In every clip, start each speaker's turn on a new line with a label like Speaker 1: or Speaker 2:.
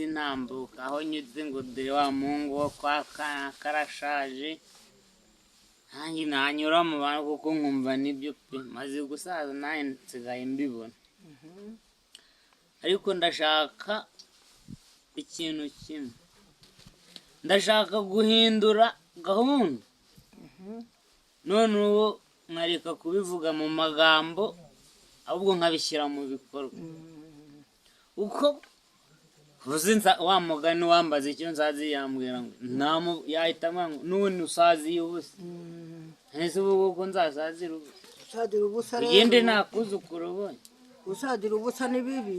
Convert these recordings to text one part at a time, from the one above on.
Speaker 1: sinambuka aho nyuze ngo dore wa muhungu wo kwa karashaje nanjye nanyura mu bantu kuko nkumva nibyo pe maze gusaza nanjye nsigaye mbibona ariko ndashaka ikintu kimwe ndashaka guhindura gahunda none ubu nkareka kubivuga mu magambo ahubwo nkabishyira mu bikorwa uko uzinza wa mugani wambaza icyo nzazi yambwira ngo yahita ngo n'ubundi usaziye ubusa ese ubu uko nzasazira ubusa
Speaker 2: usadira ubusa rero
Speaker 1: ugende nakuzukuru ubonye
Speaker 2: usadira ubusa ni bibi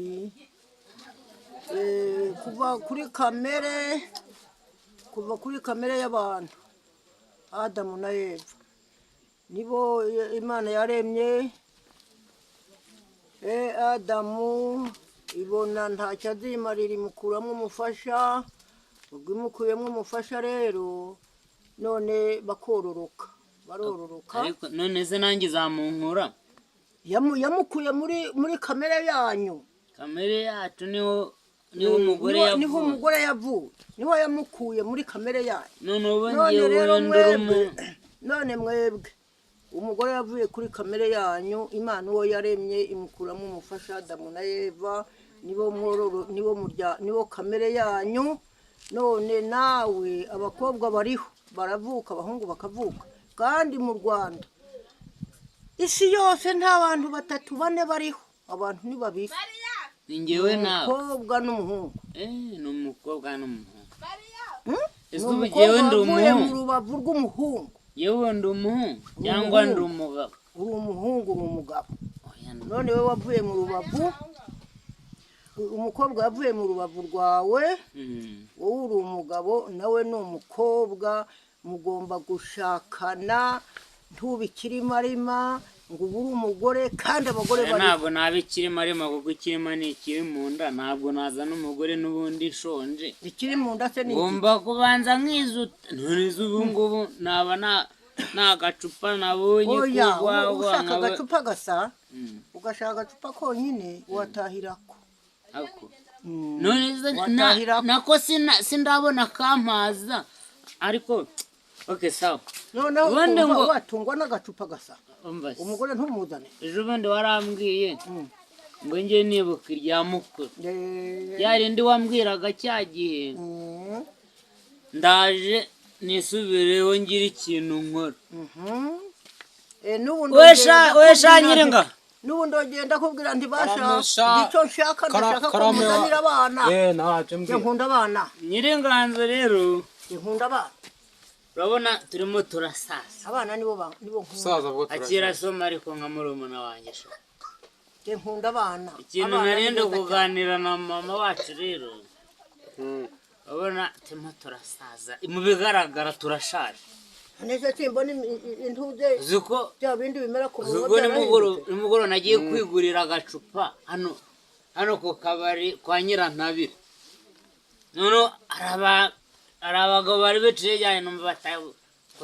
Speaker 2: kuva kuri kamere y'abantu Adamu na Eva nibo Imana yaremye Adamu ibona ntacyo azimarira imukuramo umufasha ubwo imukuyemo umufasha rero none barororoka
Speaker 1: ariko none se nanjye zamunkura
Speaker 2: yamukuye muri kamere yanyu
Speaker 1: kamere yacu niho umugore yavuye
Speaker 2: niho umugore yavuye niho yamukuye muri kamere yanyu
Speaker 1: none ubu ngiye guhindura
Speaker 2: none mwebwe umugore yavuye kuri kamere yanyu Imana uwo yaremye imukuramo umufasha Adamu na Eva nibo kamere yanyu none nawe abakobwa bariho baravuka abahungu bakavuka kandi mu Rwanda isi yose nta bantu 3 4 bariho abantu ni babiri
Speaker 1: ningewe nawe
Speaker 2: umukobwa n'umuhungu
Speaker 1: ni umukobwa n'umuhungu
Speaker 2: ese ubu jewe ndi umuhungu mu rubavu rw'umuhungu
Speaker 1: yewe ndi umuhungu cyangwa ndi umugabo
Speaker 2: uri umuhungu mu mugabo none we wavuye mu rubavu umukobwa yavuye mu rubavu rwawe wowe uri umugabo nawe ni umukobwa mugomba gushakana ntubikiri marima ngo ubure umugore kandi abagore bari
Speaker 1: ntabwo nabikiri marima kuko ikirima ni ikiri mu nda ntabwo naza n'umugore n'ubundi shonje
Speaker 2: ikiri mu nda se ni
Speaker 1: ngomba kubanza nkizuta none ubu ngubu naba nta gacupa nabonye
Speaker 2: kugwa ushaka agacupa gasa ugashaka agacupa konyine watahirako
Speaker 1: none nako sindabona kampaza ariko okay sawa
Speaker 2: none ngo watungwa n'agacupa gasa umugore ntumuzane
Speaker 1: ejo bundi warambwiye ngo nge nibuka irya mukuru yarindi wambwiraga cyagihe ndaje nisubireho ngira ikintu nkora wesha nyiringa
Speaker 2: n'ubu ndogenda kubwira nti basha icyo nshaka ndashaka kumuzanira abana nkunda abana
Speaker 1: nyiringanzo rero
Speaker 2: nkunda abana
Speaker 1: urabona turimo turasaza
Speaker 2: abana nibo
Speaker 3: nkunda
Speaker 1: akira soma ariko nka murumuna wanjye sho
Speaker 2: nkunda abana
Speaker 1: ikintu narinde kuganira na mama wacu rero urabona turimo turasaza mu bigaragara turashaje
Speaker 2: neza simbona intuze
Speaker 1: zuko
Speaker 2: bya bindi bimera ku
Speaker 1: zuko nimugoro nagiye kwigurira agacupa hano ku kabari kwa Nyirantabire none arabagabo bari bicejyanye numva bataye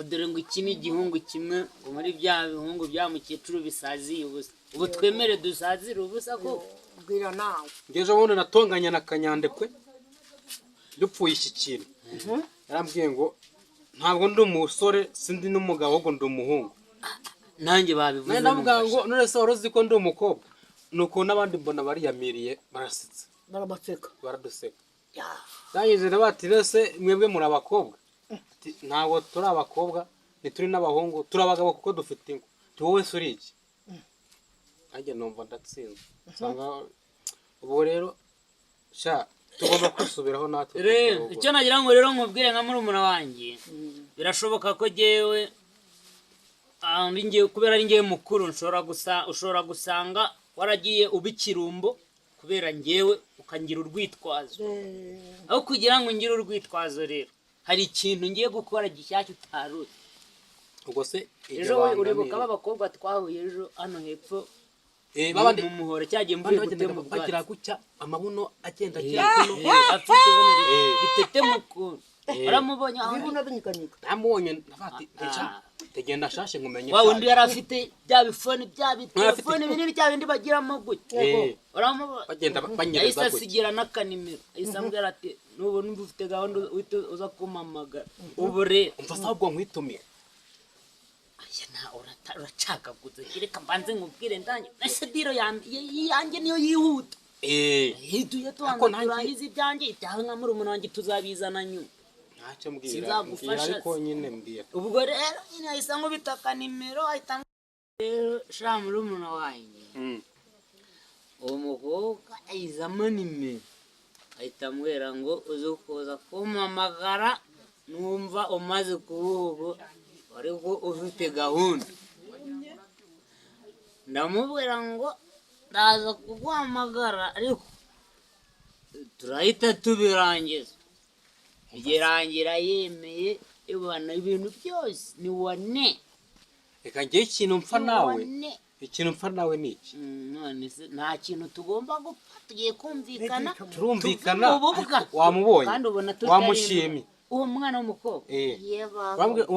Speaker 1: dore ngo iki ni igihungu kimwe ngo muri bya bihungu bya mukecuru bisaziye ubusa ubu twemere dusazire ubusa ko
Speaker 2: bwira nawe
Speaker 3: ngeje bundi natonganya na Kanyandekwe dupfuye iki kintu yarambwiye ngo ntabwo ndi umusore sindi n'umugabo ahubwo ndi umuhungu
Speaker 1: nanjye babivuze
Speaker 3: ndavuga ngo none se waruzi ko ndi umukobwa nuko n'abandi mbona bariyamiriye barasitse baraduseka nanjye nabati rese mwebwe muri abakobwa ntabwo turi abakobwa ntituri n'abahungu turi abagabo kuko dufite ingo wowe se uri iki nanjye numva ndatsinze nsanga ubu rero tugomba kwisubiraho natwe
Speaker 1: icyo nagira ngo rero nkubwire nka murumuna wanjye birashoboka ko jyewe kubera ari njyewe mukuru ushobora gusanga waragiye uba ikirumbo kubera njyewe ukangira urwitwazo aho kugira ngo ngire urwitwazo rero hari ikintu ngiye gukora gishyashya utaruzi
Speaker 3: ubwo se
Speaker 1: ejo uribuka b'abakobwa twahuye ejo hano hepfo mu muhoro cyagiye mvuye gutema ubwatsi
Speaker 3: bagira gutya amabuno agenda
Speaker 1: afite bitete mukuru baramubonye aho
Speaker 3: namubonye tegenda shashe nkumenye
Speaker 1: wa undi yari afite bya bifone bya telefone binini bya bindi bagiramo gutya
Speaker 3: bagenda banyereza
Speaker 1: gutya asigira n'akanimero isambwira ati nubu numva ufite gahunda uza kumamagara ubu rero
Speaker 3: umva sabwo nkwitumira
Speaker 1: aya na uracagaguze kireka mbanze nkubwire ndange nase diro yanjye niyo yihuta hiduye turangiza ibyanjye ibyawe nka muri umuntu wanjye tuzabizana nyuma
Speaker 3: ntacyo mbwira ariko nyine mbwira
Speaker 1: ubwo rero nyine ahise nkubita akanimero ahita sha muri umuntu wanjye uwo mukobwa ayizamo nimero ahita ambwira ngo uze kuza kumpamagara numva umaze kubuhugo ariko ufite gahunda ndamubwira ngo ndaza kuguhamagara ariko turahita tubirangiza igirangira yemeye ibana ibintu byose ni wane
Speaker 3: reka njye ikintu mpfa nawe ni iki
Speaker 1: none se nta kintu tugomba gupfa tugiye kumvikana
Speaker 3: turumvikana wamubonye wamushimye
Speaker 1: uwo mwana w'umukobwa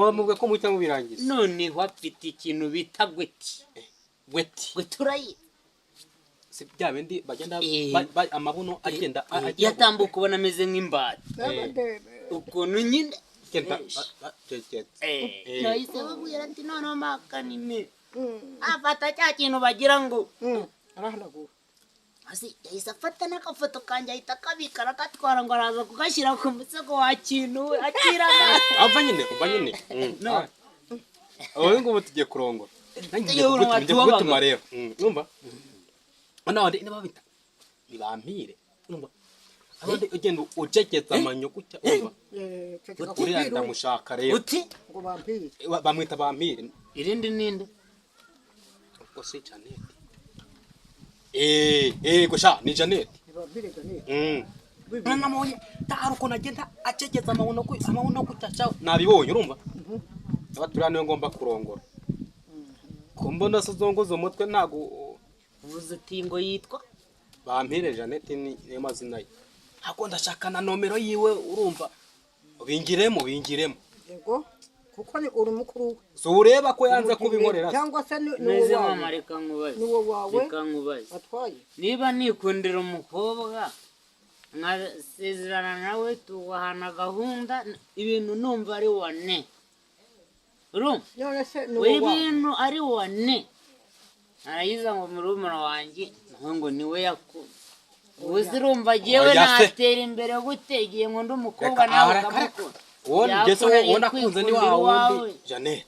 Speaker 3: wamubwiye ko muhita mubirangiza
Speaker 1: none wafite ikintu bita gweti urayizi
Speaker 3: si bya bindi bagenda amabuno agenda
Speaker 1: yatambuka ubona ameze nk'imbata ukuntu nyine nahise babwira ati noneho makanime afata cya kintu bagira ngo
Speaker 2: arahanagura
Speaker 1: yahise afata n'agafoto kanjye ahita akabika arakatwara ngo araza kugashyira ku musego wa kintu we akiraga
Speaker 3: umva nyine ubu ngubu tugiye kurongora nanjye gutuma rero numva abandi niba bita ni bampire numva abandi ugenda uceketsa amanyo gutya umva uriya ndamushaka rero
Speaker 1: uti
Speaker 2: ngo bampire
Speaker 3: bamwita bampire
Speaker 1: irindi ninde
Speaker 3: ubwo si Janet gusha ni Janet
Speaker 2: bampire Janet
Speaker 3: namubonye taruko nagenda aceketsa amabuno gutya cyawe nabibonye urumva abaturana niyo ngomba kurongora kumbona se zongoza umutwe ntago
Speaker 1: uvuze ati ngo yitwa
Speaker 3: bampire Janet ni amazina ye hako ndashaka na nomero yiwe urumva bingiremo
Speaker 2: yego kuko ni uri mukuru
Speaker 3: so ureba ko yanze kubinkorera
Speaker 2: cyangwa se
Speaker 1: neze mama reka nkubaze
Speaker 2: atwaye
Speaker 1: niba nikundira umukobwa nkasezerana nawe tugahana gahunda ibintu numva ari wane urumva ibintu ari wane narayiza ngo murumuna wanjye ngo niwe yakunda ubuze urumva jewe natera imbere gute igihe ngo ndi umukobwa nawe ukamukunda
Speaker 3: wona kunze ni wundi Janet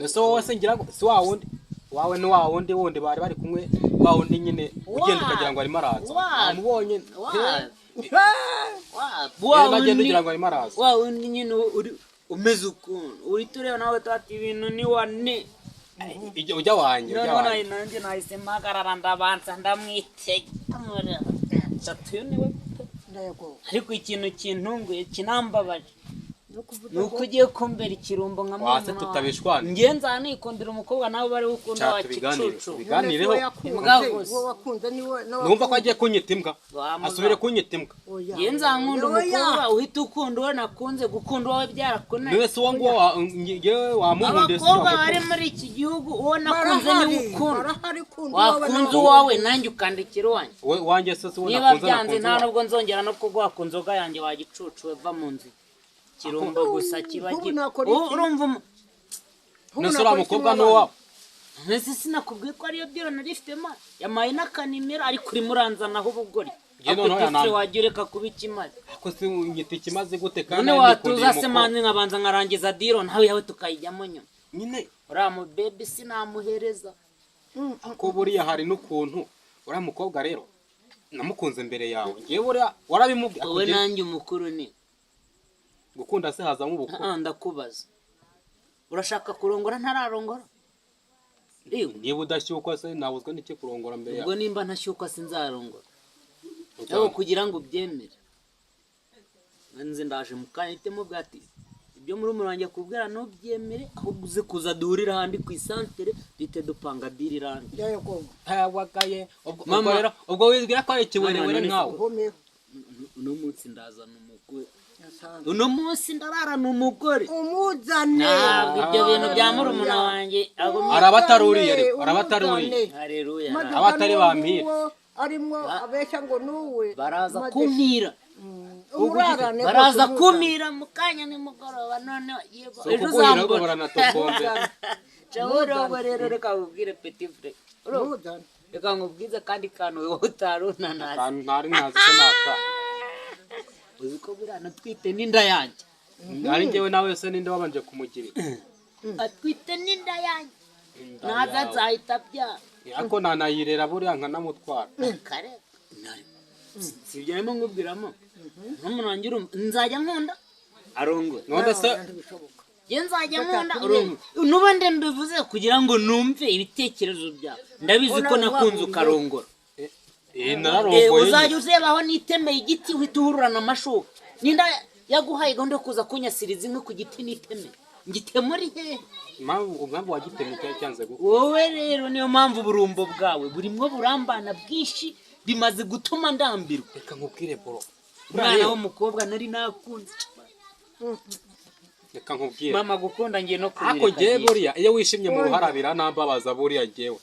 Speaker 3: ese wowe se ngira ngo si wundi wawe ni wundi bari kumwe wundi nyine ugenda ukagira ngo arimo araza amubonye bagenda ugira ngo arimo araza
Speaker 1: wundi nyine umeze ukuntu uri tureba nawe tati ibintu ni wane
Speaker 3: ujya wanjye
Speaker 1: nanjye nahise mpagarara ndabanza ndamwitega ariko ikintu kintunguye kinambabaje nuko ugiye kumbera ikirumbo nka
Speaker 3: wase tutabishwana
Speaker 1: ngiye nzanikundira umukobwa nawe bari ukunda wa kicucu
Speaker 3: biganireho numva ko agiye kunyita imbwa asubire kunyita imbwa
Speaker 1: ngiye nzankunda umukobwa uhita ukunda uwo nakunze gukunda uwawe byarakunaniye
Speaker 3: niwe se uwo ngo wamukunde
Speaker 1: abakobwa bari muri iki gihugu uwo nakunze niwe ukunda wakunze uwawe nanjye ukandikira uwanjye
Speaker 3: wanjye se uwo
Speaker 1: niba byanze nta nubwo nzongera no kuguha ku nzoga yanjye wa gicucu we va mu nzu kirumba gusa kibagira urumva
Speaker 3: nese uriya mukobwa n'uwawe
Speaker 1: mbese sinakubwiye ko ariyo byero narifitemo yamaye n'akanimero ariko urimo uranzanaho ubugori akutse wajya ureka kuba ikimaze
Speaker 3: ako si ngita ikimaze gute kandi
Speaker 1: none watuza se manje nkabanza nkarangiza diro nawe yawe tukayijyamo nyuma
Speaker 3: nyine
Speaker 1: uriya mubebe sinamuhereza
Speaker 3: ko buriya hari n'ukuntu uriya mukobwa rero namukunze mbere yawe ngewe buriya warabimubwiye
Speaker 1: wowe nanjye umukuru ni
Speaker 3: gukunda se hazamo ubukuru
Speaker 1: ndakubaza urashaka kurongora ntararongora
Speaker 3: niba udashyukwa se nabuzwe n'iki kurongora mbere yawe
Speaker 1: ubwo nimba ntashyukwa sinzarongora aho kugira ngo ubyemere nzi ndaje mukanitemo bwati ibyo muri umurange kubwira no byemere ahubwo uze kuza duhurira handi ku isantere bite dupanga diri randi
Speaker 3: wagaye ubwo wizwira ko ari ikiwerewere nkawe
Speaker 1: uno munsi ndazana umugore uno munsi ndararana umugore
Speaker 2: umuzane
Speaker 1: ntabwo ibyo bintu bya murumuna wanjye
Speaker 3: arabataruriye arabataruriye
Speaker 1: haleluya
Speaker 3: abatari bampira
Speaker 2: arimo abeshya ngo nuwe
Speaker 1: baraza kumpira
Speaker 2: umurarane
Speaker 1: baraza kumpira mu kanya nimugoroba none yego ejo uzambona
Speaker 3: baranatokombe
Speaker 1: cyangwa rero reka ubwire petit frère
Speaker 2: umuzane
Speaker 1: reka nkubwize kandi kantu wowe utarunana
Speaker 3: ntari ntazi se naka
Speaker 1: uzi ko burana twite n'inda yanjye
Speaker 3: ari njyewe nawe se ninde wabanje kumugirira
Speaker 1: atwite n'inda yanjye naza nzahita byara
Speaker 3: ako nanayirera buriya nkanamutwara
Speaker 1: kare si ibyo arimo nkubwiramo n'umuntu wanjye nzajya nkunda arongora
Speaker 3: none se
Speaker 1: ye nzajya nkunda arongora n'ubundi mbivuze kugira ngo numve ibitekerezo byawe ndabizi ko nakunze ukarongora uzajya uzebaho nitemeye igiti uhita uhururana amashuka ninda yaguhaye gahunda yo kuza kunyasiriza inkwi ku giti nitemeye ngitemuri hehe
Speaker 3: impamvu wagitemye cyanze gukora
Speaker 1: wowe rero niyo mpamvu uburumbo bwawe burimwo burambana bwinshi bimaze gutuma ndambirwa
Speaker 3: reka nkubwire bro
Speaker 1: umwana w'umukobwa nari nakunze
Speaker 3: reka nkubwire
Speaker 1: mama gukunda ngiye no kubireka
Speaker 3: ako ngewe buriya iyo wishimye mu ruharabira nambabaza buriya ngewe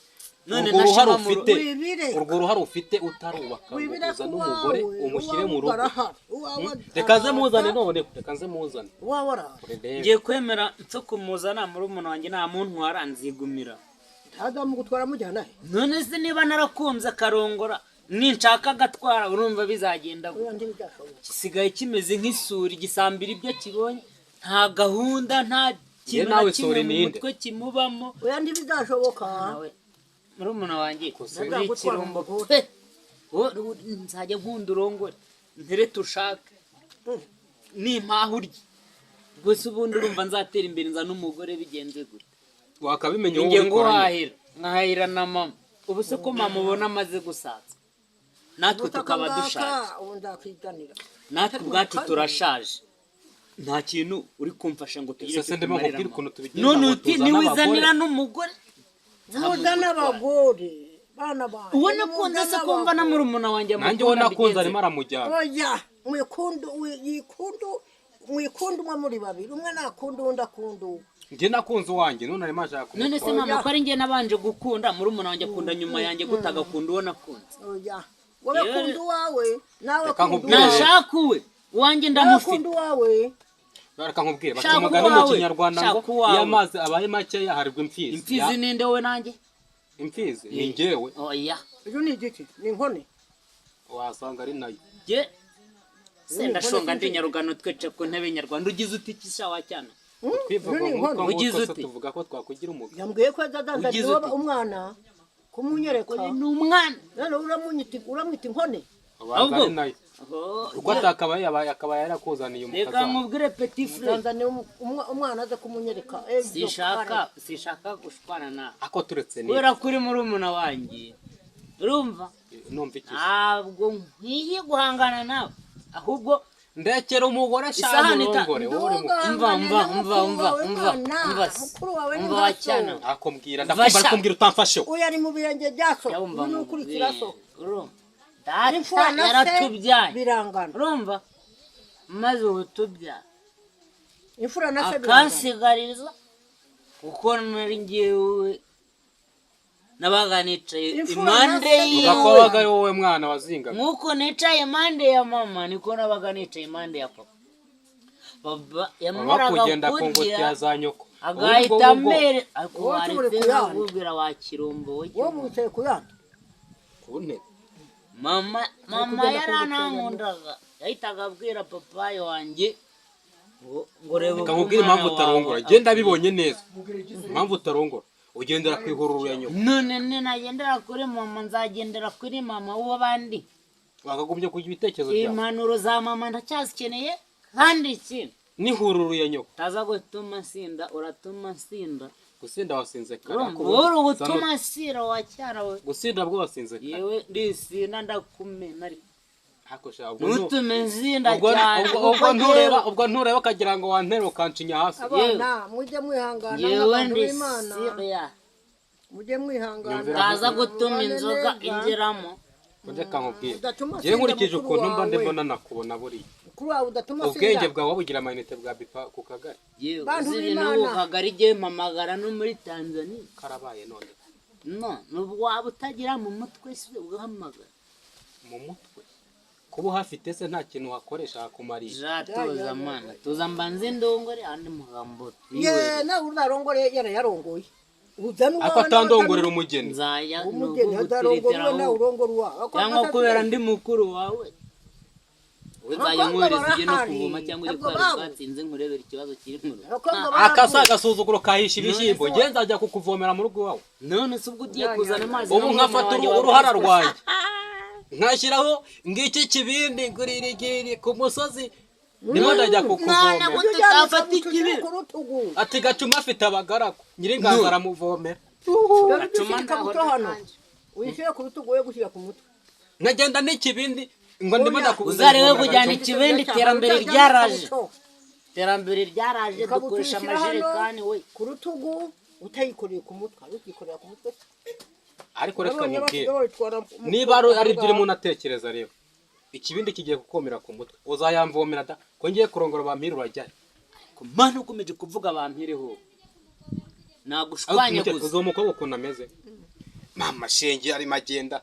Speaker 3: urwo ruhare ufite utarubaka uza n'umugore umushyire mu rugo reka nze muzane none reka nze muzane
Speaker 1: ngiye kwemera nso kumuzana muri umuntu wanjye nta muntu waranzigumira
Speaker 2: ntazamugutwara mujyana he
Speaker 1: none se niba narakunze akarongora ninshaka agatwara urumva bizagenda gisigaye kimeze nk'isuri gisambira ibyo kibonye nta gahunda nta kintu na kimwe mu mutwe kimubamo
Speaker 2: oya ntibizashoboka
Speaker 1: murumuna wanjye uri ikirumbo pe nzajya nkunda urongore ntere tushake nimpaha urye gusa ubundi urumva nzatera imbere nza n'umugore bigenze gute
Speaker 3: wakabimenya
Speaker 1: wowe ngiye nguhahira nkahahira na mama ubu se ko mama ubona amaze gusaza natwe tukaba dushaje natwe ubwacu turashaje nta kintu uri kumfasha ngo tugire none uti niwizanira n'umugore
Speaker 2: muzana abagore bana banjye
Speaker 1: ubona ko ndetse kumva na murumuna wanjye
Speaker 3: nanjye ubona kunze arimo aramujyana
Speaker 2: oya mwikundu umwe muri babiri umwe nakunda uwundi akunda uwo
Speaker 3: njye nakunze uwanjye none arimo ashaka kumutwara
Speaker 1: none se mama ko ari njye nabanje gukunda murumuna wanjye akunda nyuma yanjye gutagakunda uwo nakunze
Speaker 2: oya wowe kunda uwawe nawe akunda
Speaker 1: nashaka uwe uwanjye ndamufite
Speaker 2: akunda uwawe
Speaker 3: reka nkubwire bati umugani mu kinyarwanda ngo iyo amazi abaye makeya haribwa imfizi
Speaker 1: imfizi ninde we nanjye
Speaker 3: imfizi ni njyewe
Speaker 1: oya
Speaker 2: iyo ni igiki ni inkone
Speaker 3: wasanga ari nayo
Speaker 1: je se ndashonga ndi nyarugano twece ku ntebe nyarwanda ugize uti kisha wacyana
Speaker 3: twivuga ngo ugize uti tuvuga ko twakugira umugabo
Speaker 2: yambwiye ko azadandariye umwana kumunyereka
Speaker 1: ni umwana
Speaker 2: none uramwita inkone
Speaker 3: ahubwo uko atakabaye akaba yarakuzaniye
Speaker 1: umukaza reka nkubwire petit frère
Speaker 2: nzanira umwana aza kumunyereka
Speaker 1: sishaka gushwana na
Speaker 3: ako turetse ni
Speaker 1: kubera kuri murumuna wanjye urumva
Speaker 3: numva iki
Speaker 1: ntabwo nkwiye guhangana nawe ahubwo
Speaker 3: ndekera umugore ashaka urongore
Speaker 1: umva cyane
Speaker 3: akombwira ndakumva arikumbwira utamfashe
Speaker 2: uyu ari mu birenge byaso n'ukurikira so
Speaker 1: data yaratubyaye
Speaker 2: birangana
Speaker 1: urumva maze ubutubyara
Speaker 2: imfura na se
Speaker 1: akansigariza kuko nari ngewe nabaga nicaye impande yiwe
Speaker 3: ugakobaga wowe mwana wazinga
Speaker 1: nkuko nicaye impande ya mama niko nabaga nicaye impande ya papa baba yamaraga
Speaker 3: kujya za nyoko
Speaker 1: agahita mbere ariko waretse nkubwira wa kirumbo
Speaker 2: wowe wicaye ku yandi
Speaker 3: ku ntebe
Speaker 1: mama yaranankundaga yahitaga abwira papa wanjye ngo reba
Speaker 3: reka nkubwire impamvu utarongora genda bibonye neza impamvu utarongora ugendera ku ihururu ya nyoko
Speaker 1: none nagendera kuri mama nzagendera kuri mama w'abandi
Speaker 3: wakagombye kugira ibitekerezo byawe
Speaker 1: impanuro za mama ndacyazikeneye kandi ikintu
Speaker 3: n'ihururu ya nyoko
Speaker 1: taza gutuma nsinda uratuma nsinda
Speaker 3: gusinda wasinze kare
Speaker 1: wowe gutuma sira wacyara we
Speaker 3: gusinda bwo wasinze kare
Speaker 1: yewe ndisina ndakumena ariko
Speaker 3: hakosha
Speaker 1: nutume nzinda cyane
Speaker 3: ubwo ntureba kagira ngo wantera ukancinya hasi
Speaker 2: abana mujye mwihangana
Speaker 1: yewe ndisiya
Speaker 2: mujye mwihangana
Speaker 1: taza gutuma inzoga ingeramo
Speaker 3: reka nkubwire ngiye nkurikije ukuntu mba ndimo nanakubona buriya
Speaker 2: mukuru wawe udatuma
Speaker 3: ubwenge bwawe wabugira amayinite bwa bipa ku kagari
Speaker 1: yewe
Speaker 2: Bantu
Speaker 1: uzi
Speaker 2: b'Imana.
Speaker 1: n'ubu kagari igihe mpamagara no muri Tanzania
Speaker 3: karabaye none
Speaker 1: no nubwo waba utagira mu mutwe se ugahamagara
Speaker 3: mu mutwe kuba uhafite se nta kintu wakoresha hakumarira
Speaker 1: tuza mana tuza mbanze ndongore andi mugambo
Speaker 2: ye nawe uzarongore yarayarongoye uzana
Speaker 3: ariko atandongorera umugeni
Speaker 1: nzaya
Speaker 2: umugeni atarongorwa nawe urongora uwawe
Speaker 1: cyangwa kubera ndi mukuru wawe uzajya nkohereza igihe no kuvoma cyangwa ujye kwara twatsinze nkurebera ikibazo kiri mu rugo
Speaker 3: akasa agasuzuguro kahisha ibishyimbo nge nzajya kukuvomera mu rugo iwawe
Speaker 1: none se ubwo ugiye kuzana amazi
Speaker 3: ubu nkafata uruhara rwanjye nkashyiraho ngiki kibindi ngirigiri ku musozi ndimo ndajya kukuvomera
Speaker 1: tutafata ikibi
Speaker 3: ati gacuma afite abagaragu nyiringanza aramuvomera
Speaker 2: gacuma hano wishyira ku rutugu we gushyira ku mutwe
Speaker 3: nkagenda n'ikibindi ngo ndimo ndakuvomera
Speaker 1: uzarebe kujyana ikibindi iterambere ryaraje dukoresha amajerekani we
Speaker 2: ku rutugu utayikoreye ku mutwe ukikorera ku mutwe
Speaker 3: ariko reka nkubwire niba ari ibyo urimo unatekereza rero ikibindi kigiye gukomera ku mutwe uzayamvomera da ko ngiye kurongora bampire urajyayo
Speaker 1: mana ukomeje kuvuga bampireho nagushwanya gusa
Speaker 3: uzo mukobwa ukuntu ameze mama shenge arimo agenda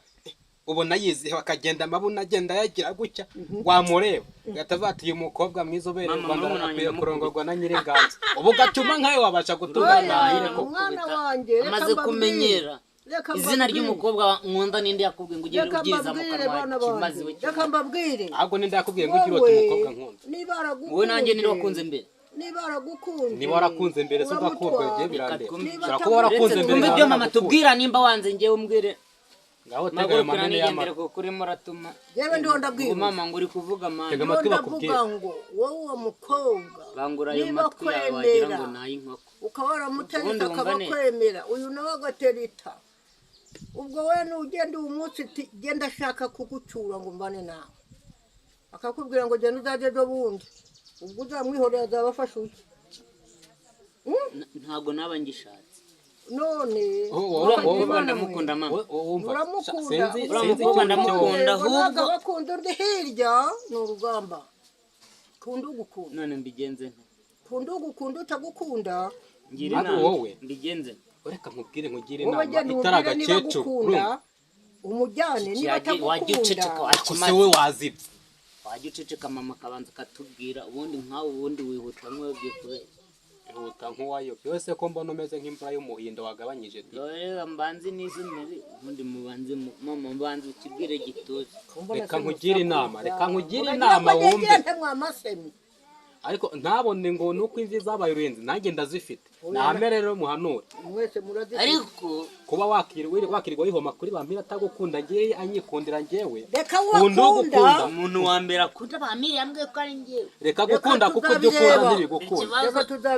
Speaker 3: ubona yiziho akagenda amabuna agenda yagira gutya wamureba ugahita uyu mukobwa mwiza ubereye u Rwanda akwiye kurongorwa na nyiringanza ubu gacuma nkayo wabasha gutunganya
Speaker 1: amaze kumenyera izina ry'umukobwa nkunda ninde yakubwiye ngo ugire ubyiza mu kanwa kimaze we
Speaker 2: reka mbabwire
Speaker 3: ahubwo ninde yakubwiye ngo ugire uti umukobwa nkunda
Speaker 1: wowe nanjye nire wakunze mbere
Speaker 2: niba aragukunze
Speaker 3: niba warakunze mbere se udakurwa bigiye birandeka ushobora kuba warakunze mbere
Speaker 1: kumbe ibyo mama tubwira nimba wanze ngewe umbwire
Speaker 3: ngaho tega ayo manene
Speaker 1: y'amara kuko urimo uratuma
Speaker 2: yewe ndiho ndabwira
Speaker 1: mama ngo uri kuvuga mama
Speaker 3: tega amatwi bakubwire
Speaker 2: ngo wowe uwo mukobwa
Speaker 1: bangura ayo matwi yawe wagira ngo nayinkoko
Speaker 2: ukaba waramutereta akaba kwemera uyu nawe agatereta ubwo we nugenda uyu munsi genda ashaka kugucyura ngo mbane nawe akakubwira ngo genda uzaje ejo bundi ubwo uzamwihorera azabafasha uki
Speaker 1: ntabwo naba ngishatse
Speaker 2: none
Speaker 1: uramukunda ndamukunda mama
Speaker 2: uramukunda
Speaker 1: ndamukunda ahubwo
Speaker 2: bakunda undi hirya ni urugamba kunda ugukunda
Speaker 1: none mbigenze nte
Speaker 2: kunda ugukunda utagukunda
Speaker 1: ngira
Speaker 3: inama wowe
Speaker 1: mbigenze
Speaker 3: reka nkubwire nkugire inama itaragakecuru
Speaker 2: umujyane niba atagukunda
Speaker 3: akuse we wazibye
Speaker 1: wajya uceceka mama akabanza akatubwira ubundi nkawe ubundi wihuta nk'uwebye kubera
Speaker 3: wihuta nk'uwayo byose ko mbona umeze nk'imvura y'umuhindo wagabanyije
Speaker 1: rero mbanze n'izimere ubundi mubanze mama mbanze ukibwire gituze
Speaker 3: reka nkugire inama wumve ariko ntabone ngo nuko imvi zabaye uruyenzi nanjye ndazifite nahame rero muhanure
Speaker 1: ariko
Speaker 3: kuba wakirirwa wihoma kuri bampira atagukunda ngewe anyikundira ngewe
Speaker 2: reka wakunda
Speaker 1: umuntu wa mbere akunda bampira yambwiye ko ari ngewe
Speaker 3: reka gukunda kuko ibyo ukunda ntibigukunda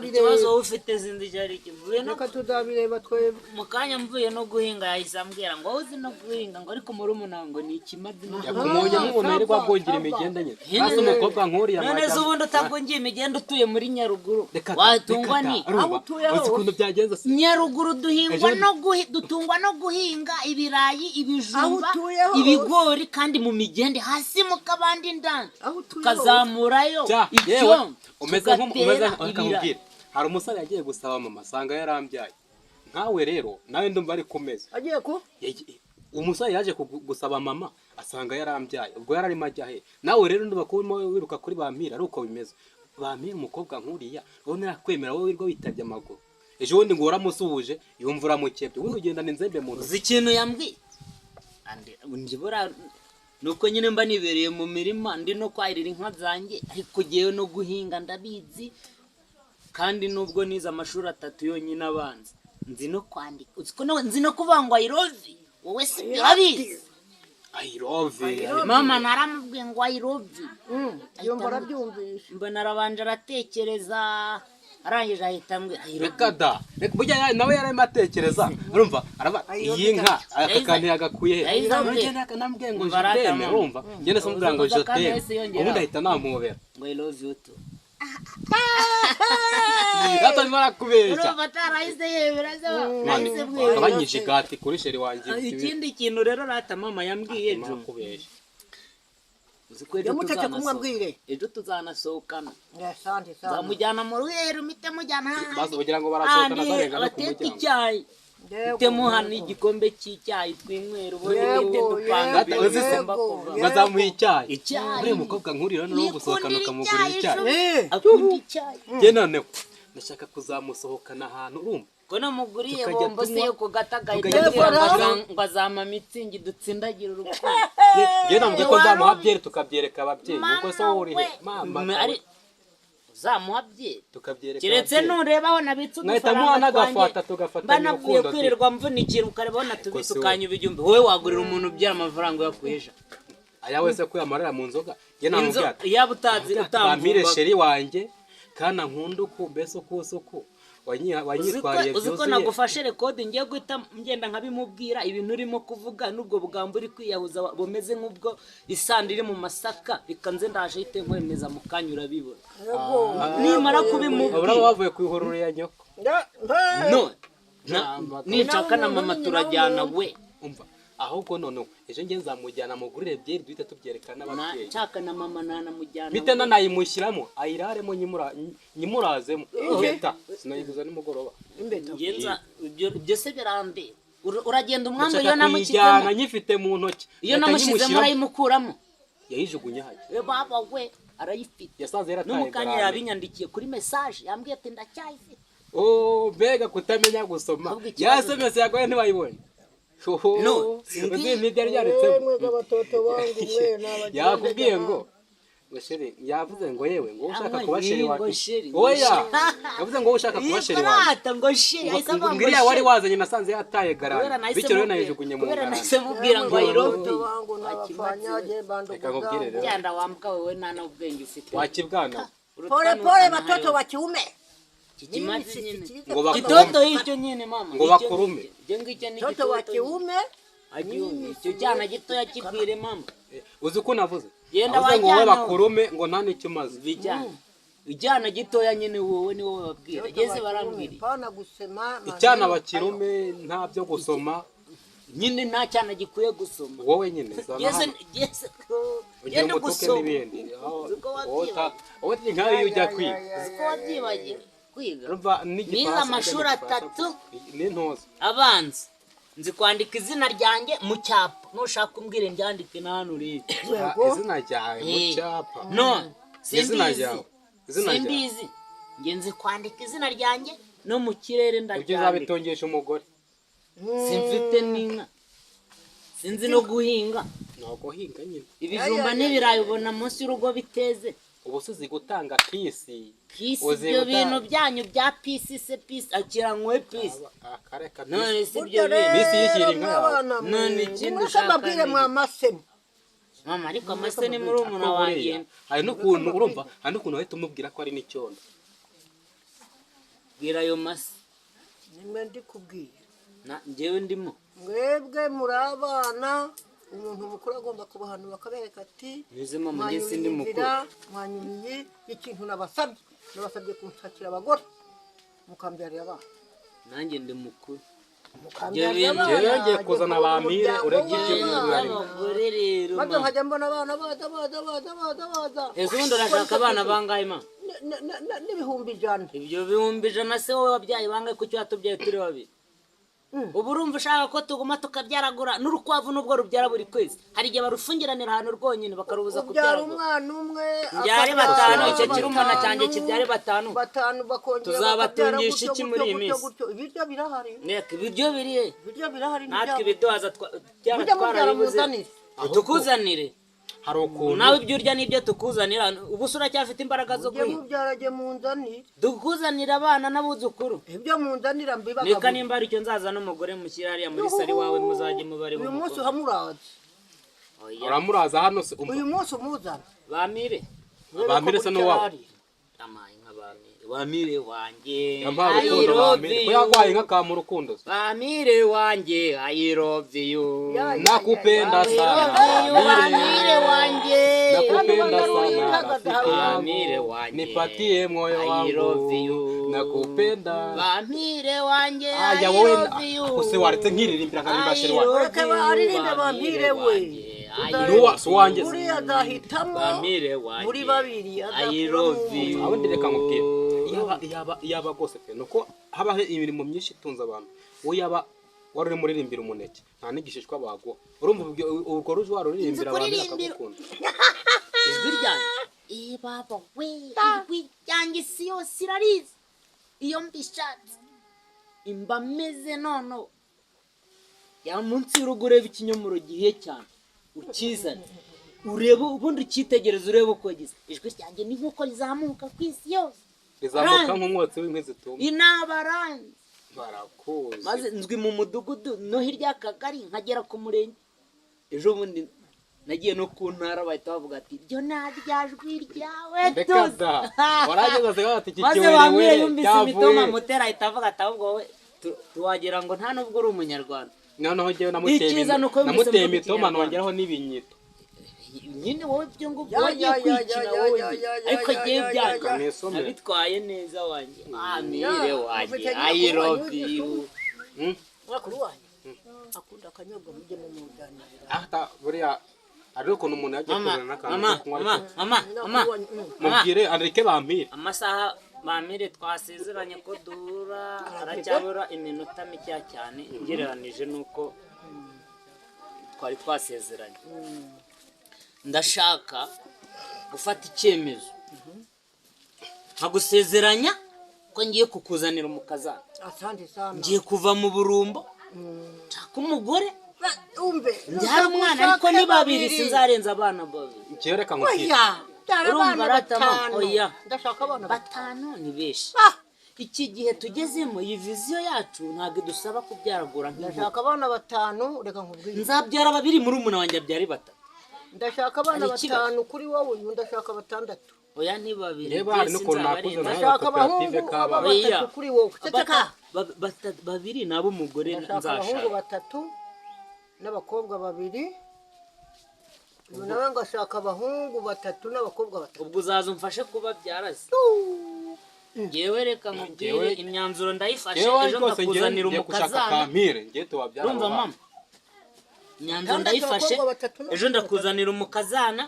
Speaker 1: ikibazo wowe ufite zindi cyari kivuye no
Speaker 2: reka tuzabireba twebwe
Speaker 1: mu kanya mvuye no guhinga yahise ambwira ngo wowe uzi no guhinga ngo ariko muri umunango ni ikimazi
Speaker 3: yakumonye nk'umuntu yirirwa agongera imigenda nyine hasi umukobwa nk'uriya
Speaker 1: none se ubundi utagongera imigenda utuye muri Nyaruguru watungwa ni
Speaker 3: uzi ukuntu byagenze
Speaker 1: Nyaruguru dutungwa no guhinga ibirayi ibijumba ibigori kandi mu migende hasi mu kabandi ndani tukazamurayo icyo
Speaker 3: umeze nk'umubwira hari umusore yagiye gusaba mama asanga yarambyaye nkawe rero nawe ndumva ari kumeze
Speaker 2: agiye ko
Speaker 3: umusore yaje gusaba mama asanga yarambyaye ubwo yararimo ajya he nawe rero ndumva ko wiruka kuri bampira ari uko bimeze bampira umukobwa nkuriya wowe narakwemera wowe wirwa witabye amaguru ejo bundi ngo uramusuhuje yumva uramukebye wowe ugendana inzembe mu ntoki
Speaker 1: uzi ikintu yambwiye njibura nuko nyine mba nibereye mu mirima ndi no kwahirira inka zanjye ariko ngewe no guhinga ndabizi kandi nubwo nize amashuri 3 yonyine abanza nzi no kwandika nzi no kuvuga ngo I love you wowe si urabizi
Speaker 3: I love you
Speaker 1: mama naramubwiye ngo I love you
Speaker 2: yumva arabyumvisha
Speaker 1: mbona arabanje aratekereza arangije ahita ambwira
Speaker 3: reka da reka burya nawe yararimo atekereza urumva araba iyi nka akakandi yagakuye he nambwiye ngo joteme urumva ngende sambwira ngo joteme ubundi ahita nampobera
Speaker 1: ngo I love you too
Speaker 3: gato barakubeshya
Speaker 1: urumva atarahise yemera se
Speaker 3: abanyije gati kuri sheri wanjye
Speaker 1: ikindi kintu rero rata mama yambwiye ejo uzi ko ejo
Speaker 2: yamutetse kumwambwire
Speaker 1: ejo tuzanasohokana
Speaker 2: asante sana
Speaker 1: zamujyana mu ruhero mite mujyana
Speaker 3: bazo kugira ngo barasohokana barenga no ku
Speaker 1: bateka
Speaker 3: muryango
Speaker 1: icyayi temo hano igikombe cy'icyayi twinywera ubone dupanga
Speaker 3: bazamuha icyayi
Speaker 1: icyayi
Speaker 3: uri umukobwa nkurira no gusohokana ukamugurira icyayi
Speaker 1: akunda icyayi
Speaker 3: njye noneho ndashaka kuzamusohokana ahantu urumva
Speaker 1: ko namuguriye
Speaker 3: Tukajya
Speaker 1: bombo se
Speaker 3: tunywa,
Speaker 1: yo kugatagaye
Speaker 3: tukajya
Speaker 1: ngo azama mitsingi dutsindagira urukundo
Speaker 3: njye nambwiye ko nzamuha byeri tukabyereka ababyeyi ubwo se wowe uri he mama
Speaker 1: ari uzamuha byeri
Speaker 3: tukabyereka
Speaker 1: keretse nurebaho nabitse
Speaker 3: mwahita muha n'agafata tugafatanya
Speaker 1: banabwiye
Speaker 3: urukundo
Speaker 1: kwirirwa mvunikira ukarebaho natubitse ukanya ibijumbi wowe wagurira umuntu byara amafaranga yakuyeja
Speaker 3: aya wese ko yamarira mu nzoga njye namubwiye ati
Speaker 1: yaba utazi
Speaker 3: bambire sheri wanjye kana nkunda uku mbese uku wanyitwariye
Speaker 1: uzi ko nagufashe rekodi ngiye guhita ngenda nkabimubwira ibintu urimo kuvuga n'ubwo bugambo uri kwiyahuza bumeze nk'ubwo isandi iri mu masaka reka nze ndaje hite nkwemeza mu kanya urabibona nimara kubimubwira
Speaker 3: uraba wavuye ku ihororo ya nyoko
Speaker 1: no ninshaka na mama turajyana we
Speaker 3: umva ahubwo none ejo nge nzamujyana mugurire byeri duhita tubyerekana n'ababyeyi
Speaker 1: nshaka na mama nanamujyana
Speaker 3: bite nanayimushyiramo ayiraremo nyimurazemo impeta sinayiguza nimugoroba
Speaker 1: ngenza ibyo se birambe uragenda umwambi iyo
Speaker 3: kuyijyana
Speaker 1: namushyizemo
Speaker 3: nyifite mu ntoki
Speaker 1: iyo namushyizemo urayimukuramo
Speaker 3: yayijugunye hajya
Speaker 1: baba we arayifite
Speaker 3: yasanze yarataye
Speaker 1: n'umukanya yabinyandikiye kuri message yambwiye ati ndacyayifite
Speaker 3: mbega kutamenya gusoma yasomese yagoye ntibayibonye
Speaker 1: No,
Speaker 3: byari byanditsemo yakubwiye ngo sheri yavuze ngo yewe ngo ushaka kuba sheri wawe oya yavuze ngo ushaka kuba sheri wawe ngiriya wari wazanye nasanze yataye garani bityo rero nayijugunye mu ngara
Speaker 1: nahise mubwira ngo ayirobe
Speaker 3: reka nkubwire rero
Speaker 1: cyanda wambwa wewe nta n'ubwenge ufite
Speaker 3: wakibwana
Speaker 2: pole pole batoto wa kiume
Speaker 1: kikimazi nyine
Speaker 3: ngo bakurume
Speaker 1: kitoto hicho nyine mama
Speaker 3: ngo bakurume
Speaker 2: mtoto wa kiume
Speaker 1: icyo cyana gitoya kibwire mama
Speaker 3: uzi uko navuze
Speaker 1: Genda
Speaker 3: avuze ngo wowe
Speaker 1: wajyana.
Speaker 3: bakurume ngo nta n'icyo umaze
Speaker 1: bijyana ijyana gitoya nyine wowe ni wowe babwira geze barambwira
Speaker 2: pana gusema
Speaker 3: icyana bakirume nta byo gusoma
Speaker 1: nyine nta cyana gikwiye gusoma
Speaker 3: wowe nyine
Speaker 1: geze geze
Speaker 3: ugira ngo utuke n'ibindi wowe nkaho iyo ujya kwiga
Speaker 1: uko wabyibagiye kwiga
Speaker 3: urumva
Speaker 1: nize amashuri atatu
Speaker 3: n'intozi
Speaker 1: abanza nzi kwandika izina ryanjye mu cyapa nushaka umbwire ryandike na hano rero
Speaker 3: izina ryawe mu cyapa
Speaker 1: no
Speaker 3: izina
Speaker 1: simbizi
Speaker 3: ryawe izina ryawe
Speaker 1: simbizi nge nzi kwandika izina ryanjye no mu kirere
Speaker 3: ibyo
Speaker 1: ndaryandika
Speaker 3: uzabitungisha umugore
Speaker 1: simfite n'inka sinzi no guhinga
Speaker 3: ntabwo uhinga nyine
Speaker 1: ibijumba n'ibirayi ubona munsi y'urugo biteze
Speaker 3: ubu uzi gutanga kisi
Speaker 1: pisi
Speaker 3: Uzi
Speaker 1: ibyo
Speaker 3: gutanga-
Speaker 1: bintu byanyu bya pisi se pisi akiranywe pisi
Speaker 3: akareka
Speaker 1: none si
Speaker 2: burya
Speaker 1: ibyo bintu
Speaker 3: Bisi yishyira inka yawe.
Speaker 2: mwana
Speaker 1: None ikindi ushaka
Speaker 2: mwakababwire
Speaker 1: ni-
Speaker 2: mwamasemo
Speaker 1: mama ariko amase ni muri umuntu wanjye
Speaker 3: hari n'ukuntu urumva hari n'ukuntu wahita umubwira ko ari n'icyondo
Speaker 1: bwira ayo mase
Speaker 2: nimwe ndikubwira
Speaker 1: njyewe ndimo
Speaker 2: mwebwe muri abana umuntu mukuru agomba kubahanura akabereka ati
Speaker 1: nize mama njye sindi mukuru
Speaker 2: mwanyuriye ikintu nabasabye kunshakira abagore mukambyarira abana
Speaker 1: nanjye ndi mukuru
Speaker 2: mukambyarira
Speaker 3: njyewe yongeye kuzana abamire uragiye ibyo birarimo
Speaker 1: abagore rero
Speaker 2: maze
Speaker 1: mama
Speaker 2: nkajya mbona abana baza
Speaker 1: ese ubundi urashaka abana bangahe mama
Speaker 2: n'ibihumbi ijana
Speaker 1: ibyo bihumbi ijana se wowe wabyaye bangahe kuki watubyaye turi babiri ubu urumva ushaka ko tuguma tukabyaragura n'urukwavu n'ubwo rubyara buri kwezi hari igihe barufungiranira ahantu rwonyine bakarubuza
Speaker 2: ubyara
Speaker 1: kubyaragura
Speaker 2: umwana umwe
Speaker 1: byare
Speaker 2: akabyara
Speaker 1: batanu icyo
Speaker 2: batanu,
Speaker 1: kirumana cyanjye kibyare batanu
Speaker 2: bakongera
Speaker 1: Tuzabatungisha
Speaker 2: bakabyara
Speaker 1: iki
Speaker 2: gutyo,
Speaker 1: muri iyi
Speaker 2: gutyo,
Speaker 1: minsi?
Speaker 2: gutyo. Ibiryo birahari
Speaker 1: Neka ibiryo birihe
Speaker 2: ibiryo birahari
Speaker 1: natwe ibiduhaza
Speaker 2: mujya mubyara
Speaker 1: twarabibuze
Speaker 2: muzanire
Speaker 1: tukuzanire
Speaker 3: hari ukuntu
Speaker 1: nawe ibyo urya n'ibyo tukuzanira ubu se uracyafite imbaraga zo
Speaker 2: mujye
Speaker 1: guhinga
Speaker 2: mubyarage munzanire
Speaker 1: tukuzanira abana n'abuzukuru
Speaker 2: ibyo munzanira
Speaker 1: reka
Speaker 2: mbibagaburira
Speaker 1: nimba aricyo nzaza n'umugore mushyira hariya muri sari wawe muzajye mubare
Speaker 2: uyu munsi uhamuraza
Speaker 3: uramuraza hano se umva
Speaker 2: uyu munsi umuzana
Speaker 1: bamire
Speaker 3: abamire se n'uwabo
Speaker 1: amaye nk'abamire bamire wanjye
Speaker 3: yampaye urukundo bamire ko yagwaye nk'aka mu rukundo se
Speaker 1: bamire wanjye I love you
Speaker 3: nakupenda sana
Speaker 1: bamire wanjye
Speaker 3: nakupenda sana rafiki
Speaker 1: bamire
Speaker 3: yangu
Speaker 1: wanjye
Speaker 3: nipatie moyo
Speaker 1: I love you
Speaker 3: wangu nakupenda
Speaker 1: bamire wanjye
Speaker 3: aya
Speaker 1: I
Speaker 3: wowe
Speaker 1: love you
Speaker 3: use waretse nkiririmbira nkaririmba sheri wawe
Speaker 2: Reka baririmbe bamire we.
Speaker 3: Nuwa so wanjye
Speaker 2: uriya azahitamo
Speaker 1: bamire wanjye
Speaker 2: muri babiri
Speaker 1: I love you
Speaker 3: abundi reka nkubwire yaba gose pe nuko habaho imirimo myinshi itunze abantu uwo yaba wari uri muririmbira umuneke nta n'igishishwa bagwa urumva ubwo ruzi waruririmbira abantu bakagukunda
Speaker 1: ijwi ryanjye baba we ijwi ryanjye si yose irarizi iyo mbishatse imba meze nono ya munsi y'urugo ureba ikinyomoro gihiye cyane ukizana ureba ubundi ukitegereza ureba uko gize ijwi ryanjye ni nk'uko rizamuka ku isi yose
Speaker 3: rizamuka nk'umwotsi w'inkwi zitumye
Speaker 1: inabaranze
Speaker 3: barakuzi
Speaker 1: maze nzwi mu mudugudu no hirya y'akagari nkagera ku murenge ejo bundi nagiye no ku ntara bahita bavuga ati ibyo nta jwi ryawe tuzi
Speaker 3: warageze ati iki
Speaker 1: maze
Speaker 3: kiwerewe
Speaker 1: bamwe yumvise imitoma mutera ahita avuga ati ahubwo wowe tuwagira ngo nta nubwo uri umunyarwanda
Speaker 3: noneho njyewe
Speaker 1: Icyiza ni uko yumvise
Speaker 3: namuteye
Speaker 1: mvuga
Speaker 3: imitoma
Speaker 1: Ikinyarwanda.
Speaker 3: nongeraho n'ibinyito
Speaker 1: nyine wowe ibyo ngo wagiye kwikina wowe ariko agiye byanga
Speaker 3: Kanisomero.
Speaker 1: nabitwaye neza wanjye amire wanjye I love you
Speaker 2: mwakuru wanyu akunda akanyobwa mujye mu muganira
Speaker 3: ata buriya ari ukuntu umuntu yagiye kuzana n'akantu ko kunywa
Speaker 1: mama
Speaker 3: mubwire areke bampire
Speaker 1: amasaha bamire twasezeranye ko duhura aracyabura iminota mike cyane ugereranije nuko twari twasezeranye ndashaka gufata icyemezo nkagusezeranya ko ngiye kukuzanira umukazana
Speaker 2: asante sana
Speaker 1: ngiye kuva mu burumbo nshaka umugore
Speaker 2: umbe
Speaker 1: njyara umwana ariko ni babiri sinzarenza abana babiri
Speaker 3: njyewe reka nkubwire
Speaker 2: oya
Speaker 1: urumva aratama oya
Speaker 2: ndashaka abana
Speaker 1: batanu ni benshi iki gihe tugezemo iyi viziyo yacu ntabwo idusaba kubyaragura nk'inkoko
Speaker 2: ndashaka abana batanu reka nkubwire
Speaker 1: nzabyara babiri muri umuna wanjye abyari batatu
Speaker 2: ndashaka abana
Speaker 1: Hari ikibazo.
Speaker 2: batanu kuri wowe uyu ndashaka batandatu
Speaker 1: oya ni babiri
Speaker 3: reba hari n'ukuntu nakuze nawe
Speaker 2: ndashaka abahungu
Speaker 3: koperative k'abana
Speaker 1: Oya.
Speaker 2: batatu kuri wowe ceceka
Speaker 1: babiri ni ab'umugore
Speaker 2: ndashaka abahungu
Speaker 1: nzashaka
Speaker 2: batatu n'abakobwa babiri uyu nawe ngashaka abahungu batatu n'abakobwa batatu
Speaker 1: ubwo uzaza umfashe kubabyara se ngewe reka nkubwire
Speaker 3: Ngewe-
Speaker 1: imyanzuro ndayifashe
Speaker 3: njyewe
Speaker 1: ejo
Speaker 3: rwose
Speaker 1: ndakuzanira
Speaker 3: ngiye gushaka
Speaker 1: umukazana
Speaker 3: kampire ngiye tubabyara
Speaker 1: urumva
Speaker 3: abo bana.
Speaker 1: mama imyanzuro
Speaker 2: Kandi
Speaker 1: ndayifashe
Speaker 2: abakobwa batatu n'abakobwa
Speaker 1: ejo ndakuzanira umukazana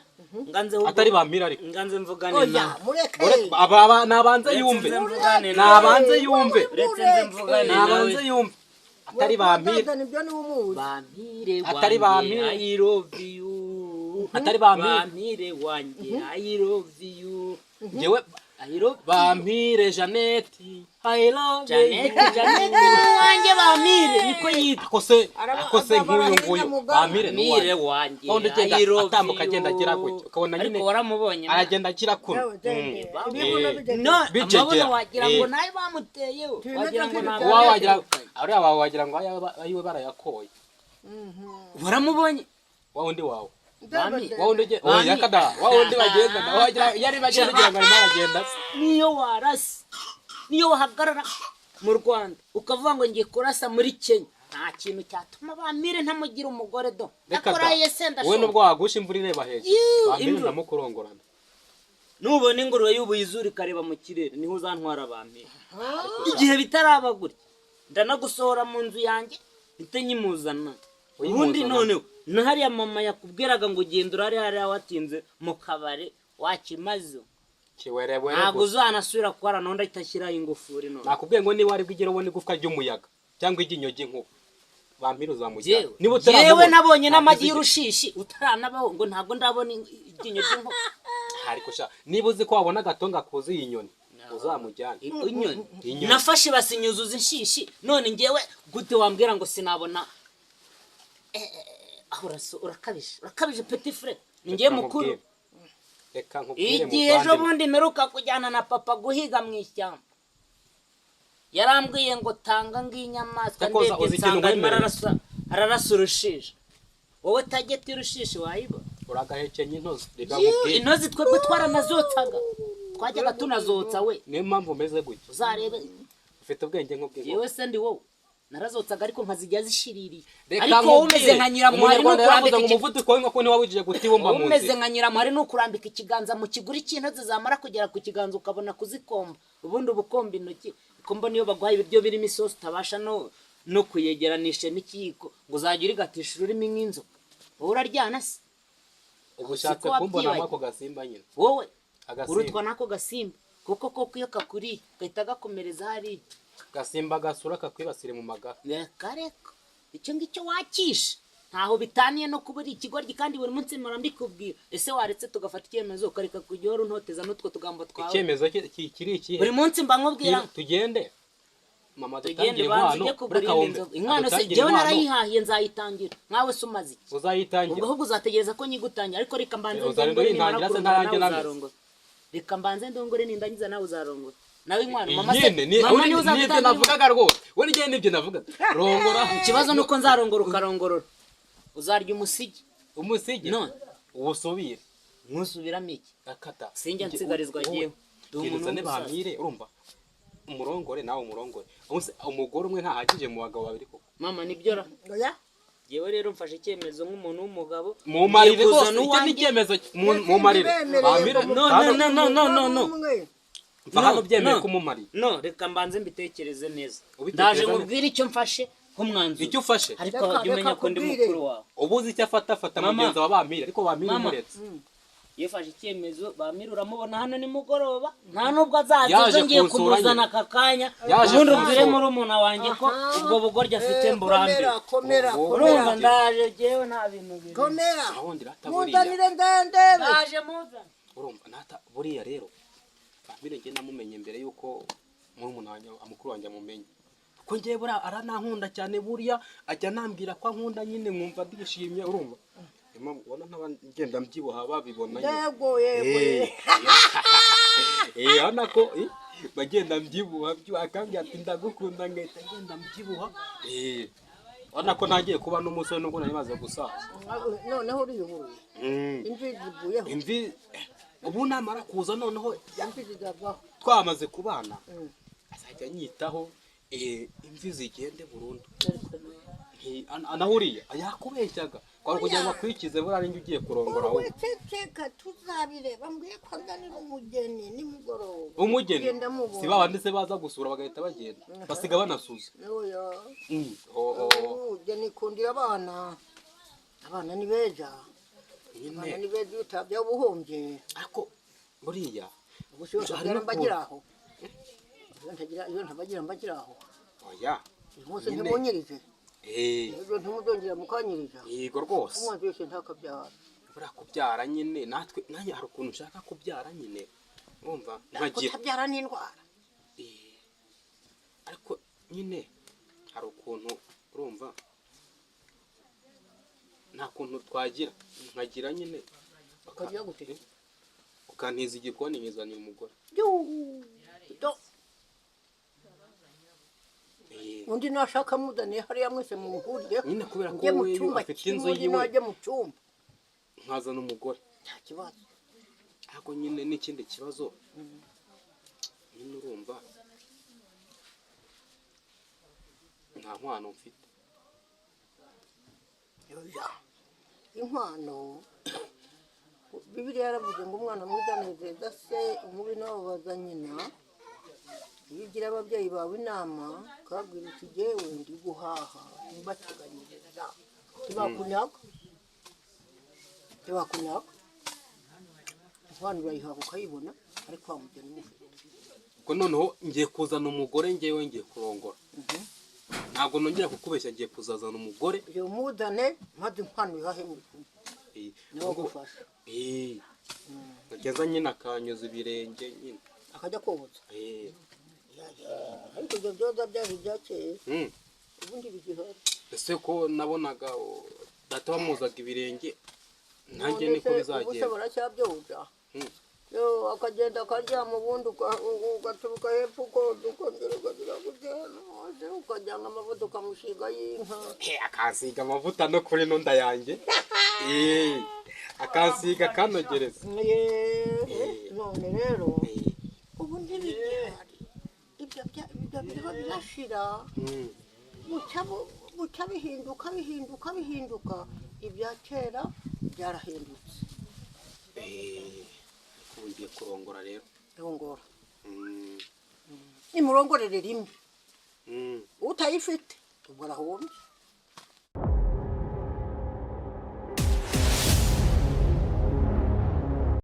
Speaker 1: nganze ahubwo-
Speaker 3: atari bampire ariko
Speaker 1: nganze mvugane
Speaker 2: oya
Speaker 1: nawe
Speaker 2: mureke
Speaker 3: aba nabanze yumve
Speaker 1: Uretse nze mvugane nawe.
Speaker 3: nabanze yumve
Speaker 1: uretse nze mvugane nawe
Speaker 3: nabanze yumve atari bampire
Speaker 2: Wazana ibyo niwe umuzi
Speaker 1: bampire
Speaker 3: Atari
Speaker 1: wanjye
Speaker 3: bampire.
Speaker 1: I love you
Speaker 3: atari bampire
Speaker 1: bampire wanjye I love you
Speaker 3: njyewe
Speaker 1: I love you
Speaker 3: bampire Jeannette I love
Speaker 1: Janet
Speaker 3: you
Speaker 1: Janet wanjye bampire niko yitwa
Speaker 3: akose nk'uyu nguyu bampire ni
Speaker 1: bampire
Speaker 3: uwanjye
Speaker 1: wanjye
Speaker 3: Ubundi ugenda
Speaker 1: I love
Speaker 3: atambuka
Speaker 1: you.
Speaker 3: agenda agira gutya ukabona nyine
Speaker 1: ariko waramubonye
Speaker 3: aragenda agira kuno
Speaker 2: ibibuno bigeze
Speaker 1: no
Speaker 3: Bicegera.
Speaker 1: amabona wagira ngo
Speaker 3: Eh.
Speaker 1: nayo bamuteyeho
Speaker 2: Tubimeze
Speaker 1: wagira ngo
Speaker 2: nk'ibitaro.
Speaker 1: ntabwo
Speaker 3: uwa wagira
Speaker 1: yatandukanye.
Speaker 3: ariya wawe wagira ngo ayiwe barayakoye
Speaker 1: waramubonye
Speaker 3: wa wundi wawe
Speaker 1: Mami,
Speaker 3: wa wundi ugiye
Speaker 1: Mami.
Speaker 3: oya kada wa wundi bagenda wagira yari bagenda ugira ngo arimo aragenda se
Speaker 1: niyo warase niyo wahagarara mu Rwanda ukavuga ngo ngiye kurasa muri Kenya nta kintu cyatuma bampire ntamugira umugore do
Speaker 3: reka
Speaker 1: akora
Speaker 3: da
Speaker 1: yese
Speaker 3: wowe
Speaker 1: ndashobora
Speaker 3: nubwo wagusha imvura ireba hejuru
Speaker 1: Yuh,
Speaker 3: bampire
Speaker 1: imvura.
Speaker 3: ndamukurongorana
Speaker 1: nubona ingurube y'ubuye izuru ikareba mu kirere niho uzantwara bampire igihe bitaraba gutya ndanagusohora mu nzu yanjye mpite nyimuzana ubundi noneho na hariya mama yakubwiraga ngo ugenda urare hariya watinze mu kabari wakimaze
Speaker 3: kiwerebwere
Speaker 1: ntabwo
Speaker 3: gusa
Speaker 1: uzanasubira kuhara naho ndahita ashyiraho ingufuri none
Speaker 3: nakubwiye ngo niba wari bwigere ubona igufwa ry'umuyaga cyangwa iryinyogi nk'ubu bampire uzamujyana
Speaker 1: Jewe
Speaker 3: niba
Speaker 1: jewe
Speaker 3: utaramubona
Speaker 1: nabonye n'amagi
Speaker 3: ntabwo uzi-
Speaker 1: y'urushishi utaranabaho ngo ntabwo ndabona iryinyo ry'inkoko
Speaker 3: ariko sha niba uzi ko wabona agatonga kuzuye inyoni uzamujyane
Speaker 1: inyoni
Speaker 3: Inyoni.
Speaker 1: nafashe basinyuzuza inshishi none ngewe gute wambwira ngo sinabona aho urakabije petit frere ni ngewe mukuru
Speaker 3: reka nkubwire
Speaker 1: igihe ejo bundi mperuka kujyana na papa guhiga mu ishyamba yarambwiye ngo tanga ng'inyamaswa
Speaker 3: Cyakoze
Speaker 1: ndebye
Speaker 3: uzi ikintu
Speaker 1: nsanga arimo
Speaker 3: nkwemerera?
Speaker 1: ararasa urushishi wowe tageti urushishi wayibona
Speaker 3: uragahekenya intozi reka
Speaker 1: Yuh,
Speaker 3: nkubwire
Speaker 1: intozi twebwe twaranazotsaga twajyaga tunazotsa we
Speaker 3: niyo mpamvu umeze gutya
Speaker 1: uzarebe
Speaker 3: ufite ubwenge nk'ubw'inkono
Speaker 1: yewe se ndi wowe narazotsaga ariko nkazijya zishiririye
Speaker 3: Reka
Speaker 1: ariko wowe umeze
Speaker 3: nkubwire,
Speaker 1: nka nyiramuhari
Speaker 3: Umunyarwanda yaravuze ngo
Speaker 1: nukurambika
Speaker 3: umuvuduko w'inkoko ntiwawujije gutibumba
Speaker 1: wowe
Speaker 3: mu
Speaker 1: umeze
Speaker 3: nzira
Speaker 1: nka nyiramuhari nukurambika ikiganza mu kiguri cy'intozi zamara kugera ku kiganza ukabona kuzikomba ubundi ubukomba intoki ukumva niyo baguhaye ibiryo birimo isosi utabasha no kuyegeranisha n'ikiyiko ngo uzajya urigatisha ururimi nk'inzoka wowe uraryana se
Speaker 3: ubu ushatse
Speaker 1: Siko
Speaker 3: kumbonamo
Speaker 1: wabyibagiwe.
Speaker 3: ako gasimba nyine
Speaker 1: wowe
Speaker 3: Agasimba.
Speaker 1: urutwa n'ako gasimba kuko koko iyo kakuriye gahita gakomereza hariya
Speaker 3: gasimba gasura kakwibasire mu magara
Speaker 1: reka reka icyo ngicyo wakisha ntaho bitaniye no kuba uri ikigoryi kandi buri munsi mpora mbikubwira ese waretse tugafata icyemezo ukareka kujya uhora untoteza n'utwo tugambo twawe
Speaker 3: icyemezo kiri ikihe
Speaker 1: buri munsi mba nkubwira
Speaker 3: tugende mama
Speaker 1: tugende
Speaker 3: dutangire
Speaker 1: banza
Speaker 3: inkwano
Speaker 1: ujye kugura
Speaker 3: reka
Speaker 1: iyindi
Speaker 3: wumve
Speaker 1: nzoga inkwano se
Speaker 3: adutangire
Speaker 1: jyewe
Speaker 3: inkwano.
Speaker 1: narayihahiye nzayitangira nkawe se umaze iki ubwo
Speaker 3: uzayitangira
Speaker 1: ahubwo uzategereza ko nyigutangira ariko reka mbanze
Speaker 3: uzarindwa
Speaker 1: ndongore nimara
Speaker 3: yintangira se
Speaker 1: kurongora
Speaker 3: ntarange
Speaker 1: nawe
Speaker 3: nameze.
Speaker 1: uzarongora reka mbanze ndongore nindangiza nawe uzarongora nawe inkwano mama se
Speaker 3: nyine ni
Speaker 1: mama niwe
Speaker 3: nibyo
Speaker 1: uzagutangira
Speaker 3: navugaga rwose we n'igihe nibyo navugaga rongora
Speaker 1: ikibazo ni uko nzarongora ukarongorora uzarya umusigi
Speaker 3: umusigi
Speaker 1: none
Speaker 3: ubusubire
Speaker 1: ntusubiramo iki
Speaker 3: akata
Speaker 1: sinjya nsigarizwa agiyeho
Speaker 3: kiruzane bamire urumva umurongore nawe umurongore umugore umwe ntahagije mu bagabo babiri koko
Speaker 1: mama nibyo ra
Speaker 2: oya
Speaker 1: yewe rero mfashe icyemezo nk'umuntu w'umugabo
Speaker 3: mumarire
Speaker 1: ngiye
Speaker 3: rwose
Speaker 1: kuzana
Speaker 3: icyo ni
Speaker 1: uwanjye.
Speaker 3: icyemezo mumarire bamire
Speaker 2: no
Speaker 3: mva hano byemeye
Speaker 1: no.
Speaker 3: kumumarira
Speaker 1: no reka mbanze mbitekereze neza
Speaker 3: Ubitekereza
Speaker 1: ndaje
Speaker 3: neza.
Speaker 1: mubwire icyo mfashe nk'umwanzuro
Speaker 3: icyo ufashe
Speaker 1: ariko
Speaker 2: Reka-
Speaker 1: wajya umenya
Speaker 2: reka
Speaker 1: ko ndi
Speaker 2: kubwire.
Speaker 1: mukuru wawe
Speaker 3: ubu uzi icyo afata
Speaker 1: Mama.
Speaker 3: mugenzi wa bamire ariko bamire
Speaker 1: Mama.
Speaker 3: umuretse
Speaker 1: iyo ufashe icyemezo bamira uramubona hano nimugoroba nta nubwo azaza
Speaker 3: Yaje
Speaker 1: ejo ngiye
Speaker 3: kunsura
Speaker 1: kumuzana
Speaker 3: nyine.
Speaker 1: aka kanya
Speaker 3: Yaje
Speaker 1: ubundi
Speaker 3: kunsura.
Speaker 1: ubwire murumuna wanjye ko ubwo bugoryi afite mburambe
Speaker 2: komera
Speaker 1: urumva
Speaker 2: komera
Speaker 1: ndaje jewe nta bintu biri
Speaker 2: komera
Speaker 3: ahundi rata buriya
Speaker 2: muzanire ndendebe
Speaker 1: ndaje muzana
Speaker 3: urumva nata buriya rero bamire njye namumenye mbere yuko murumuna wanjye amukuru wanjye amumenye ko njye buriya aranankunda cyane buriya ajya nambwira ko ankunda nyine mwumva ndishimye urumva ubona nk'abagenda mbyibuha babibona nyine
Speaker 2: yego yego
Speaker 3: urabona ko bagenda mbyibuha akambwira ati ndagukunda ngahita ngenda mbyibuha urabona ko ntagiye kuba n'umusore nubwo nari maze gusaza
Speaker 2: noneho uriyubuye imvi zivuyeho
Speaker 3: imvi ubu namara kuza noneho
Speaker 2: imvi zigavaho
Speaker 3: twamaze kubana azajya anyitaho imvi zigende burundu anahuriye yakubeshyaga kwari kugira ngo akwikize buriya ninjye ugiye kurongora
Speaker 2: wowe
Speaker 3: wowe
Speaker 2: ceceka tuzabireba mbwiye ko nzanira umugeni nimugoroba
Speaker 3: umugeni
Speaker 2: Genda mubona.
Speaker 3: si babandi se baza gusura bagahita bagenda basiga banasuza
Speaker 2: oya
Speaker 3: Oh,
Speaker 2: umugeni ikundira abana abana ni beza abana
Speaker 3: nyine
Speaker 2: ni beza iyo utabya ubuhombye
Speaker 3: ariko buriya
Speaker 2: ubu si yose
Speaker 3: Hari
Speaker 2: mbagira
Speaker 3: no
Speaker 2: mbagira aho iyo ntabagira mbagira aho
Speaker 3: oya
Speaker 2: uyu munsi
Speaker 3: Nyine.
Speaker 2: ntimunyirize
Speaker 3: eh
Speaker 2: ejo ntimuzongera mukanyiriza
Speaker 3: yego rwose
Speaker 2: umwanzi wese ntakabyara
Speaker 3: buriya kubyara nyine natwe nanjye hari ukuntu nshaka kubyara nyine urumva nkagira
Speaker 2: kutabyara ni indwara
Speaker 3: ariko nyine hari ukuntu urumva nta kuntu twagira nkagira nyine
Speaker 2: ukagira gute
Speaker 3: ukantiza igikoni nkizanira umugore
Speaker 2: undi nashaka muzaniye hariya mwese muhurireho
Speaker 3: nyine kubera ko
Speaker 2: njye mu
Speaker 3: we
Speaker 2: cyumba
Speaker 3: afite
Speaker 2: kimwe
Speaker 3: inzu
Speaker 2: undi
Speaker 3: yiwe
Speaker 2: najye mu cyumba
Speaker 3: nkazana umugore
Speaker 2: nta kibazo
Speaker 3: ariko nyine n'ikindi kibazo nyine urumva nta nkwano mfite
Speaker 2: Oya. inkwano bibiliya yaravuze ngo umwana mwiza anezeza se umubi nawe baza nyina iyo ugira ababyeyi bawe inama ukababwira uti jyewe ndi guhaha ntibateganyiriza ntibakunyaga inkwano urayihaha ukayibona ariko wamugena umufite
Speaker 3: ubwo noneho ngiye kuzana umugore ngewe ngiye kurongora ntabwo nongera kukubeshya ngiye kuzazana umugore
Speaker 2: iyo muzane maze inkwano ihahe muri kumwe niwe agufasha
Speaker 3: ngeza nyine akanyuza ibirenge nyine
Speaker 2: akajya koza ariko ibyo byoza byari ibyakeye ubundi bigihari
Speaker 3: ese ko nabonaga data bamuzaga ibirenge nanjye niko
Speaker 2: ubu se
Speaker 3: bizagenda
Speaker 2: baracyabyoza yo akagenda akaryama ubundi ugaturuka hepfo ukoza ukongera ukagira gutera hose ukajyana amavuta ukamushiga y'inka
Speaker 3: akasiga amavuta no kuri no nda yanjye akasiga kanogereza
Speaker 2: none rero ubu ntibigihari ibyo biriho birashira bucya bihinduka ibya kera byarahindutse
Speaker 3: ubu ngiye kurongora rero
Speaker 2: rongora nimurongorere rimwe utayifite ubwo arahombye